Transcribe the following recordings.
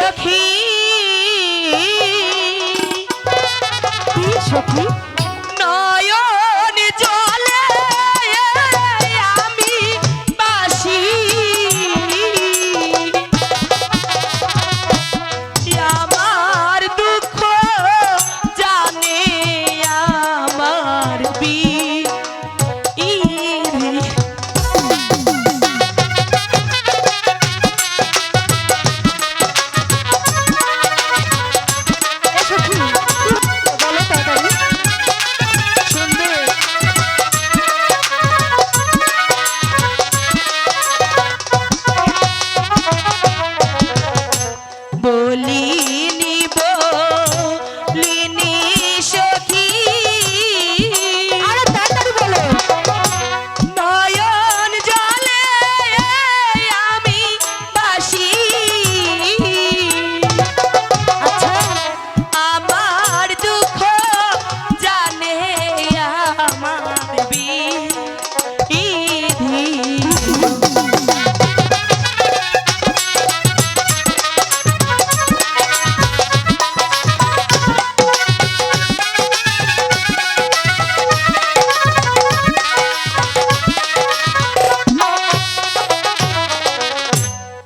সখী সখী নয়ন জলে আমি বাসি আমার দুঃখ জানে আমার বলিনি বলিনি সখী আরে তাড়াতাড়ি বলো নয়ন জলে আমি বাসি আচ্ছা আমার দুঃখ জানে আমার বিধি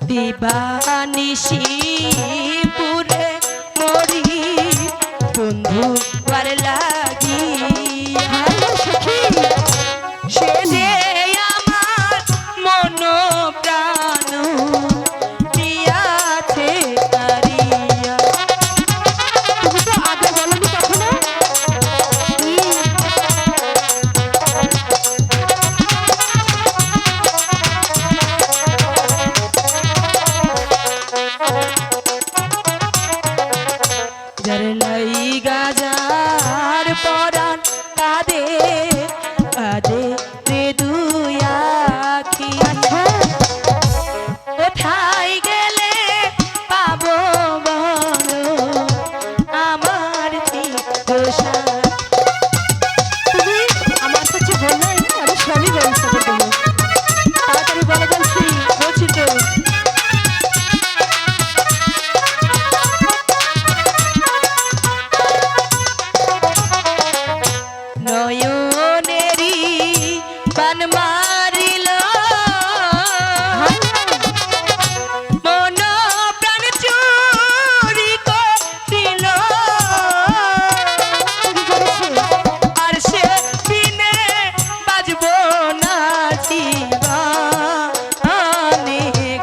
দিবানিশি পুরে মরি বন্ধু বার লাগি সে যে আমার মন প্রাণ দিয়াছে তারিয়া তুমি তো আগে বলনি কখনো যার লাইগা যার পরাণ কাঁদে কাঁদে রে দুই আখি কোথায় গেলে পাবো বলো আমার চিত্তসা তুমি আমার কাছে বললে আমি সবই ব্যবস্থা করে দেবো তাড়াতাড়ি বলে বলছি বলছি তো নয়নেরি বান মারিল মন প্রাণ চুরি করিল আর সে বিনে বাজব না জীবনে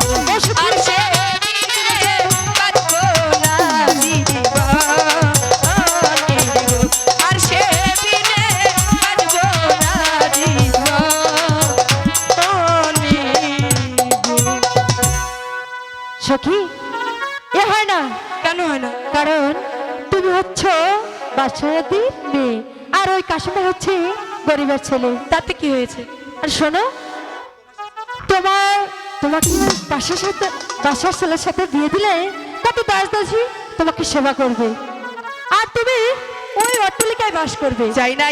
গো। আর সে বিনে বাজব না জীবনে গো। আর সে বিনে বাজব না জীবনে গো। সখী এ হয় না কেন হয় না? কারণ তুমি হচ্ছ বাদশাহী মেয়ে আর ওই কাশিমা হচ্ছে গরিবের ছেলে তাতে কি হয়েছে? আর শোনো তোমাকে বাসার ছেলের সাথে বিয়ে দিলে কত দাস দাসী তোমাকে সেবা করবে আর তুমি ওই অট্টালিকায় বাস করবে চাই না